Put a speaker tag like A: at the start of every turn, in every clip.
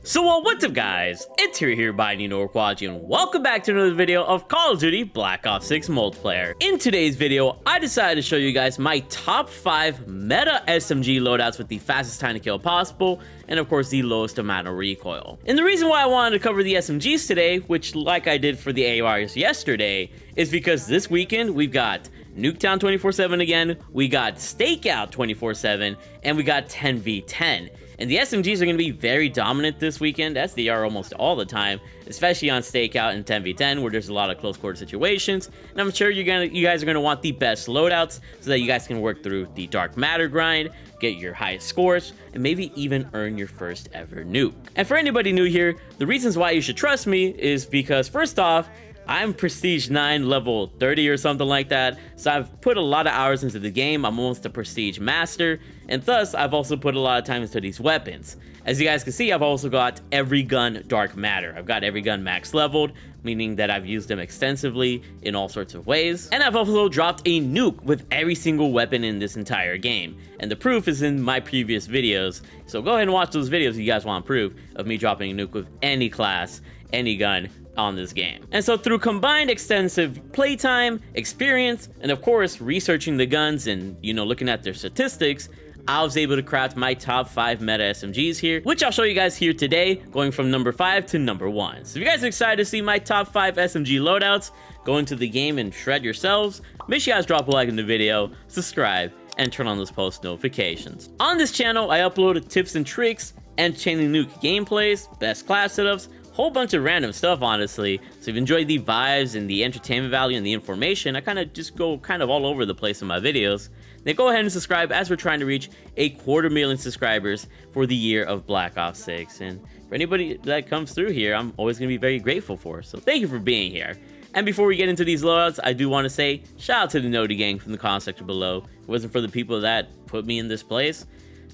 A: So what's up guys, it's here by Quadgy, and welcome back to another video of Call of Duty Black Ops 6 multiplayer. In today's video, I decided to show you guys my top 5 meta SMG loadouts with the fastest time to kill possible, and of course the lowest amount of recoil. And the reason why I wanted to cover the SMGs today, which like I did for the ARs yesterday, is because this weekend we've got Nuketown 24/7 again, we got Stakeout 24/7, and we got 10v10. And the SMGs are going to be very dominant this weekend, as they are almost all the time, especially on Stakeout and 10v10, where there's a lot of close quarter situations. And I'm sure you guys are going to want the best loadouts, so that you guys can work through the dark matter grind, get your highest scores, and maybe even earn your first ever nuke. And for anybody new here, the reasons why you should trust me is because, first off, I'm Prestige 9 level 30 or something like that, so I've put a lot of hours into the game. I'm almost a Prestige Master, and thus I've also put a lot of time into these weapons. As you guys can see, I've also got every gun Dark Matter. I've got every gun max leveled, meaning that I've used them extensively in all sorts of ways. And I've also dropped a nuke with every single weapon in this entire game. And the proof is in my previous videos, so go ahead and watch those videos if you guys want proof of me dropping a nuke with any class, any gun, on this game. And so through combined extensive playtime, experience, and of course researching the guns and looking at their statistics, I was able to craft my top 5 meta SMGs here, which I'll show you guys here today, going from number 5 to number 1. So if you guys are excited to see my top 5 SMG loadouts, go into the game and shred yourselves, make sure you guys drop a like in the video, subscribe, and turn on those post notifications. On this channel, I upload tips and tricks, and chaining nuke gameplays, best class setups, whole bunch of random stuff, honestly. So if you enjoy the vibes and the entertainment value and the information, I kind of just go all over the place in my videos. Then go ahead and subscribe, as we're trying to reach 250,000 subscribers for the year of Black Ops 6. And for anybody that comes through here, I'm always going to be very grateful for. So thank you for being here. And before we get into these loadouts, I do want to say shout out to the Noti gang from the comment section below. If it wasn't for the people that put me in this place,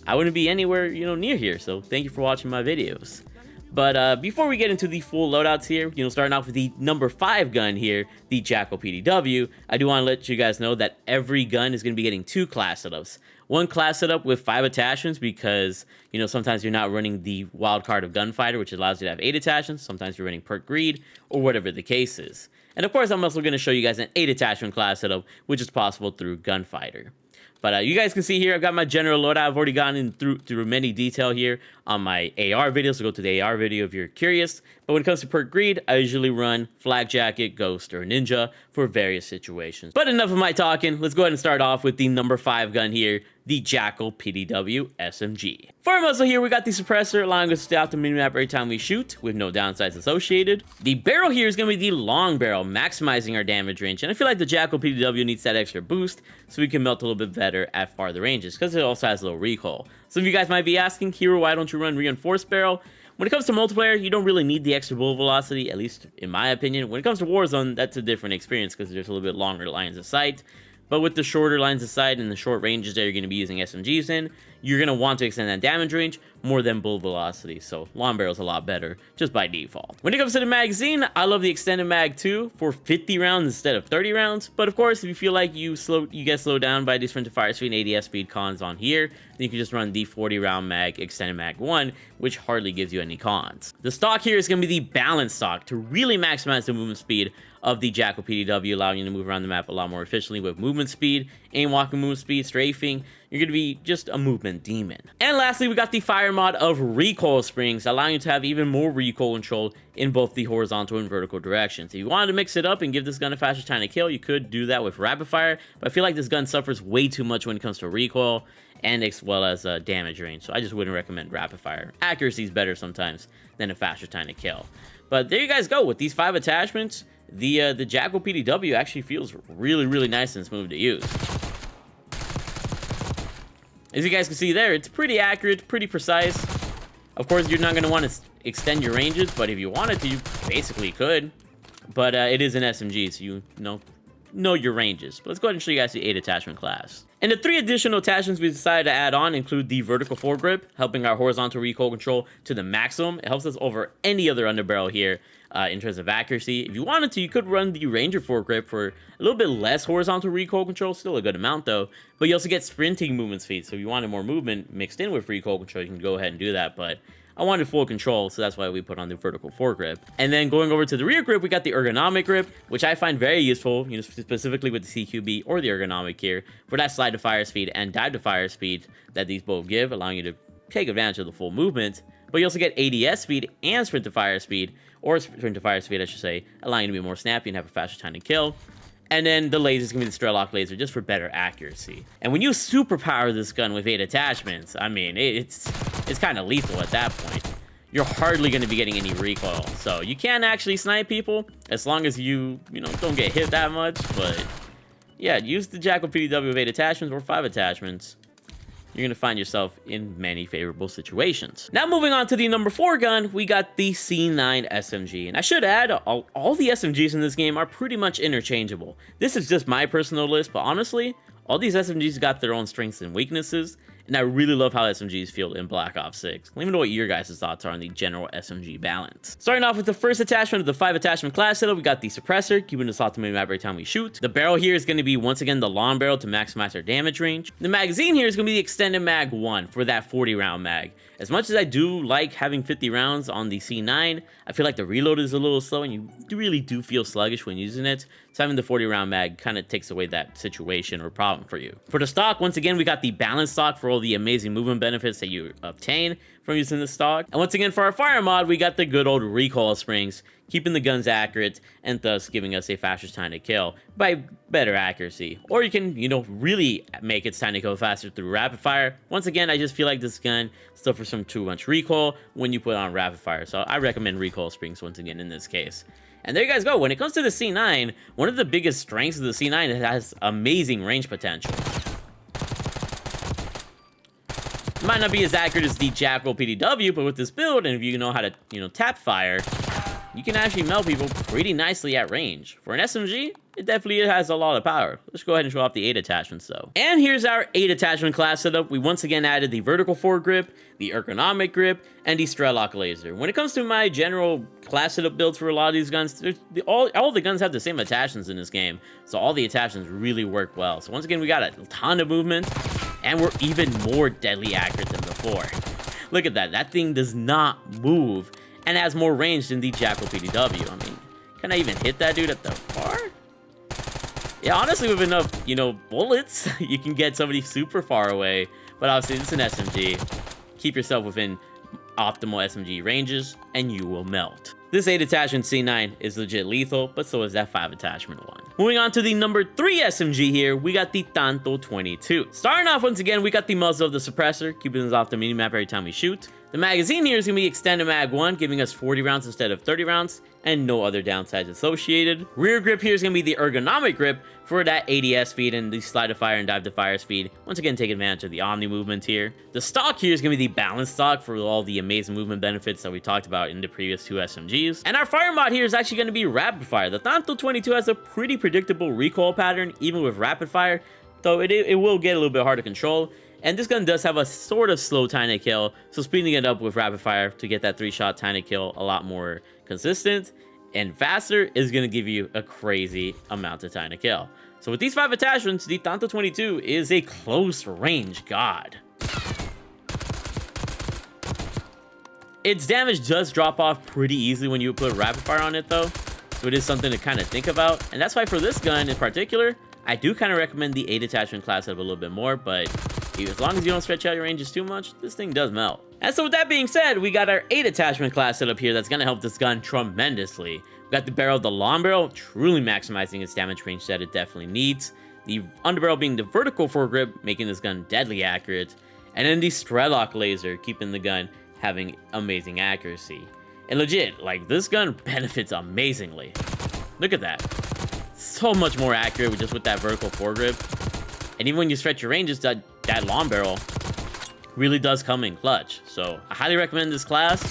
A: I wouldn't be anywhere near here. So thank you for watching my videos. But before we get into the full loadouts here, starting off with the number 5 gun here, the Jackal PDW, I do want to let you guys know that every gun is going to be getting 2 class setups. One class setup with 5 attachments because, sometimes you're not running the wild card of Gunfighter, which allows you to have 8 attachments. Sometimes you're running Perk Greed, or whatever the case is. And of course, I'm also going to show you guys an 8 attachment class setup, which is possible through Gunfighter. But you guys can see here, I've got my general loadout. I've already gone through many detail here on my AR video, so go to the AR video if you're curious. But when it comes to Perk Greed, I usually run Flak Jacket, Ghost, or Ninja for various situations. But enough of my talking, let's go ahead and start off with the number 5 gun here, the Jackal PDW SMG. For our muzzle here, we got the suppressor, allowing us to stay off the minimap every time we shoot, with no downsides associated. The barrel here is going to be the long barrel, maximizing our damage range, and I feel like the Jackal PDW needs that extra boost, so we can melt a little bit better at farther ranges, because it also has a little recoil. Some of you guys might be asking, Hero, why don't you run reinforced barrel? When it comes to multiplayer, you don't really need the extra bullet velocity, at least in my opinion. When it comes to Warzone, that's a different experience, because there's a little bit longer lines of sight. But with the shorter lines of sight and the short ranges that you're going to be using SMGs in, you're going to want to extend that damage range more than bullet velocity. So long barrel's a lot better just by default. When it comes to the magazine, I love the extended mag too for 50 rounds instead of 30 rounds. But of course, if you feel like you get slowed down by these friendly fire speed and ADS speed cons on here, then you can just run the 40 round mag, extended mag 1, which hardly gives you any cons. The stock here is going to be the balanced stock to really maximize the movement speed of the Jackal PDW, allowing you to move around the map a lot more efficiently with movement speed, aim walking movement speed, strafing. You're going to be just a movement demon. And lastly, we got the fire mod of recoil springs, allowing you to have even more recoil control in both the horizontal and vertical directions. If you wanted to mix it up and give this gun a faster time to kill, you could do that with rapid fire, but I feel like this gun suffers way too much when it comes to recoil and as well as damage range, so I just wouldn't recommend rapid fire. Accuracy is better sometimes than a faster time to kill. But there you guys go. With these 5 attachments, the Jackal PDW actually feels really, really nice and smooth to use. As you guys can see there, it's pretty accurate, pretty precise. Of course, you're not going to want to extend your ranges, but if you wanted to, you basically could. But it is an SMG, so you know your ranges. But let's go ahead and show you guys the 8 attachment class. And the 3 additional attachments we decided to add on include the vertical foregrip, helping our horizontal recoil control to the maximum. It helps us over any other underbarrel here in terms of accuracy. If you wanted to, you could run the Ranger foregrip for a little bit less horizontal recoil control, still a good amount though, but you also get sprinting movement speed. So if you wanted more movement mixed in with recoil control, you can go ahead and do that. But I wanted full control, so that's why we put on the vertical foregrip. And then going over to the rear grip, we got the ergonomic grip, which I find very useful, you know, specifically with the CQB or the ergonomic here, for that slide to fire speed and dive to fire speed that these both give, allowing you to take advantage of the full movement. But you also get ADS speed and sprint to fire speed, or sprint to fire speed, I should say, allowing you to be more snappy and have a faster time to kill. And then the laser is going to be the straight lock laser, just for better accuracy. And when you superpower this gun with 8 attachments, I mean, it's kind of lethal at that point. You're hardly going to be getting any recoil. So you can actually snipe people, as long as you know, don't get hit that much. But yeah, use the Jackal PDW with 8 attachments or 5 attachments. You're going to find yourself in many favorable situations. Now moving on to the number 4 gun, we got the C9 SMG. And I should add, all the SMGs in this game are pretty much interchangeable. This is just my personal list, but honestly, all these SMGs got their own strengths and weaknesses, and I really love how SMGs feel in Black Ops 6. Let me know what your guys' thoughts are on the general SMG balance. Starting off with the first attachment of the 5 attachment class setup, we got the suppressor, keeping us off the map every time we shoot. The barrel here is going to be, once again, the long barrel to maximize our damage range. The magazine here is going to be the extended mag 1 for that 40 round mag. As much as I do like having 50 rounds on the C9, I feel like the reload is a little slow and you really do feel sluggish when using it. So having the 40 round mag kind of takes away that situation or problem for you. For the stock, once again, we got the balance stock for all the amazing movement benefits that you obtain from using the stock. And once again, for our fire mod, we got the good old recoil springs, keeping the guns accurate and thus giving us a faster time to kill by better accuracy. Or you can, you know, really make its time to kill faster through rapid fire. Once again, I just feel like this gun suffers from too much recoil when you put on rapid fire. So I recommend recoil springs once again in this case. And there you guys go. When it comes to the C9, one of the biggest strengths of the C9 is it has amazing range potential. It might not be as accurate as the Jackal PDW, but with this build, and if you know how to, you know, tap fire, you can actually melt people pretty nicely at range. For an SMG, it definitely has a lot of power. Let's go ahead and show off the 8 attachments though. And here's our 8 attachment class setup. We once again added the vertical foregrip, the ergonomic grip, and the straight lock laser. When it comes to my general class setup builds for a lot of these guns, all the guns have the same attachments in this game, so all the attachments really work well. So once again, we got a ton of movement, and we're even more deadly accurate than before. Look at that. That thing does not move and has more range than the Jackal PDW. I mean, can I even hit that dude at the far? Yeah, honestly, with enough, you know, bullets, you can get somebody super far away. But obviously, it's an SMG. Keep yourself within optimal SMG ranges, and you will melt. This 8 attachment C9 is legit lethal, but so is that 5 attachment one. Moving on to the number 3 SMG here, we got the Tanto 22. Starting off once again, we got the muzzle of the suppressor, keeping us off the minimap every time we shoot. The magazine here is going to be extended mag 1, giving us 40 rounds instead of 30 rounds, and no other downsides associated. Rear grip here is going to be the ergonomic grip for that ADS speed and the slide to fire and dive to fire speed. Once again, take advantage of the omni movement here. The stock here is going to be the balance stock for all the amazing movement benefits that we talked about in the previous 2 SMGs. And our fire mod here is actually going to be rapid fire. The Tanto 22 has a pretty predictable recoil pattern, even with rapid fire, though it will get a little bit hard to control. And this gun does have a sort of slow time to kill, so speeding it up with rapid fire to get that 3-shot time to kill a lot more consistent and faster is going to give you a crazy amount of time to kill. So with these 5 attachments, the Tanto 22 is a close range god. Its damage does drop off pretty easily when you put rapid fire on it though, so it is something to kind of think about. And that's why for this gun in particular, I do kind of recommend the 8 attachment class up a little bit more, but as long as you don't stretch out your ranges too much, this thing does melt. And so with that being said, we got our 8 attachment class set up here that's going to help this gun tremendously. We got the barrel of the long barrel, truly maximizing its damage range that it definitely needs. The underbarrel being the vertical foregrip, making this gun deadly accurate. And then the Strelok laser, keeping the gun having amazing accuracy. And legit, like, this gun benefits amazingly. Look at that. So much more accurate just with that vertical foregrip. And even when you stretch your ranges, that long barrel really does come in clutch. So I highly recommend this class.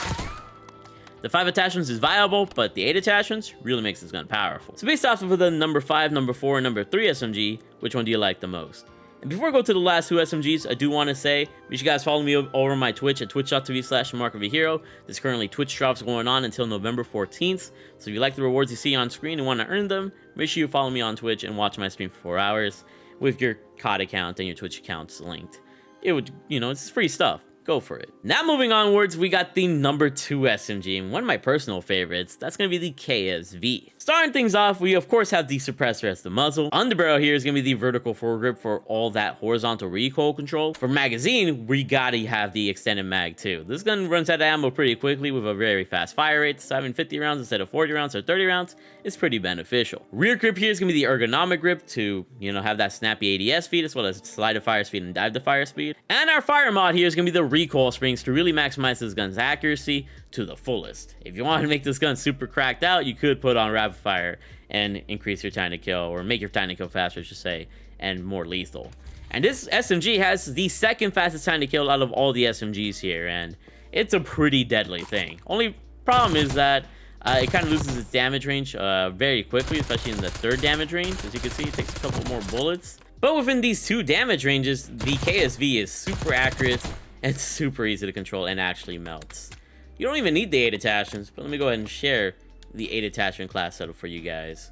A: The 5 attachments is viable, but the 8 attachments really makes this gun powerful. So based off of the number 5, number 4, and number 3 SMG, which one do you like the most? And before I go to the last 2 SMGs, I do want to say, make sure you guys follow me over my Twitch at twitch.tv/markofahero. There's currently Twitch drops going on until November 14th. So if you like the rewards you see on screen and want to earn them, make sure you follow me on Twitch and watch my stream for 4 hours with your COD account and your Twitch accounts linked. It would, you know, it's free stuff. Go go for it. Now moving onwards, we got the number 2 SMG, and one of my personal favorites, that's going to be the KSV. Starting things off, we of course have the suppressor as the muzzle. On the barrel here is going to be the vertical foregrip for all that horizontal recoil control. For magazine, we gotta have the extended mag too. This gun runs out of ammo pretty quickly with a very fast fire rate, so having 50 rounds instead of 40 rounds or 30 rounds is pretty beneficial. Rear grip here is going to be the ergonomic grip to, you know, have that snappy ADS speed as well as slide to fire speed and dive to fire speed. And our fire mod here is going to be the recoil springs to really maximize this gun's accuracy to the fullest. If you want to make this gun super cracked out, you could put on rapid fire and increase your time to kill, or make your time to kill faster, I should say, and more lethal. And this SMG has the second fastest time to kill out of all the SMGs here, and it's a pretty deadly thing. Only problem is that it kind of loses its damage range very quickly, especially in the 3rd damage range. As you can see, it takes a couple more bullets. But within these 2 damage ranges, the KSV is super accurate and super easy to control and actually melts. You don't even need the 8 attachments, but let me go ahead and share the 8 attachment class setup for you guys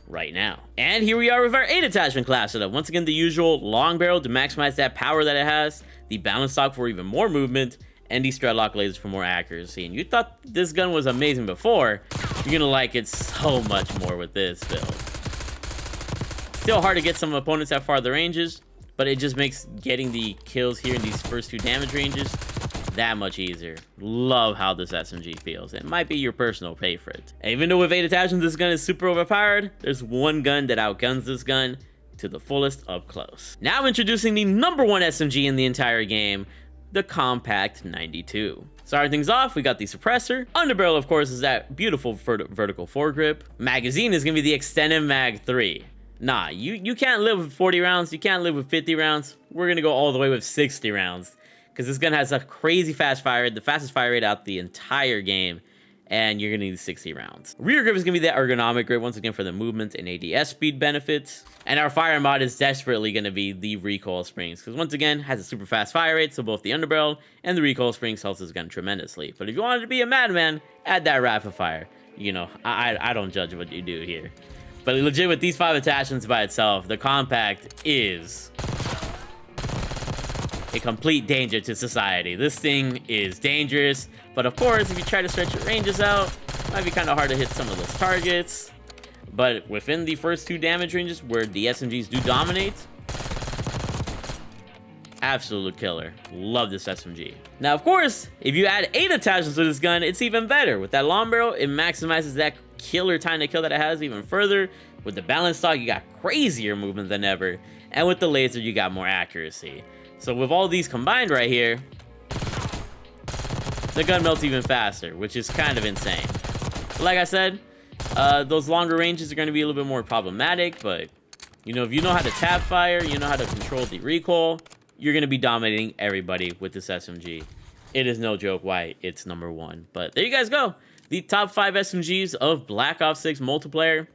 A: right now. And here we are with our 8 attachment class setup. Once again, the usual long barrel to maximize that power that it has, the balance stock for even more movement, and the strut lock lasers for more accuracy. And you thought this gun was amazing before, you're gonna like it so much more with this build. Still hard to get some opponents at farther ranges, but it just makes getting the kills here in these first 2 damage ranges that much easier. Love how this SMG feels. It might be your personal favorite. And even though with 8 attachments this gun is super overpowered, there's one gun that outguns this gun to the fullest up close. Now introducing the number 1 SMG in the entire game, the Compact 92. Starting things off, we got the suppressor. Underbarrel, of course, is that beautiful vertical foregrip. Magazine is gonna be the extended mag 3. Nah, you can't live with 40 rounds, you can't live with 50 rounds. We're gonna go all the way with 60 rounds. Because this gun has a crazy fast fire rate, the fastest fire rate out the entire game, and you're gonna need 60 rounds. Rear grip is gonna be the ergonomic grip, once again for the movement and ADS speed benefits. And our fire mod is desperately gonna be the recoil springs, because once again, has a super fast fire rate, so both the underbarrel and the recoil springs helps this gun tremendously. But if you wanted to be a madman, add that rapid fire. You know, I don't judge what you do here. But legit, with these 5 attachments by itself, the Compact is a complete danger to society. This thing is dangerous, but of course, if you try to stretch your ranges out, it might be kind of hard to hit some of those targets. But within the first 2 damage ranges where the SMGs do dominate, absolute killer. Love this SMG. Now, of course, if you add 8 attachments to this gun, it's even better. With that long barrel, it maximizes that killer time to kill that it has even further. With the balance stock, you got crazier movement than ever. And with the laser, you got more accuracy. So with all these combined right here, the gun melts even faster, which is kind of insane. Like I said, those longer ranges are going to be a little bit more problematic, but you know, if you know how to tap fire, you know how to control the recoil, you're going to be dominating everybody with this SMG. It is no joke why it's number 1. But there you guys go. The top 5 SMGs of Black Ops 6 multiplayer.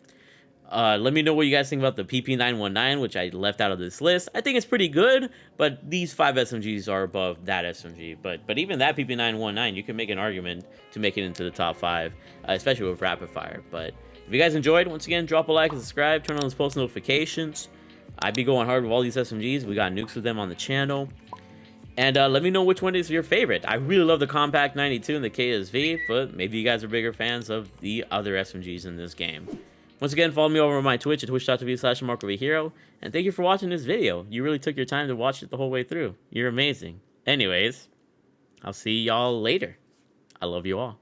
A: Let me know what you guys think about the PP919, which I left out of this list. I think it's pretty good, but these 5 SMGs are above that SMG. But even that PP919, you can make an argument to make it into the top 5, especially with rapid fire. But if you guys enjoyed, once again, drop a like and subscribe, turn on those post notifications. I'd be going hard with all these SMGs. We got nukes with them on the channel. And let me know which one is your favorite. I really love the Compact 92 and the KSV, but maybe you guys are bigger fans of the other SMGs in this game. Once again, follow me over on my Twitch at twitch.tv/markovahero, and thank you for watching this video. You really took your time to watch it the whole way through. You're amazing. Anyways, I'll see y'all later. I love you all.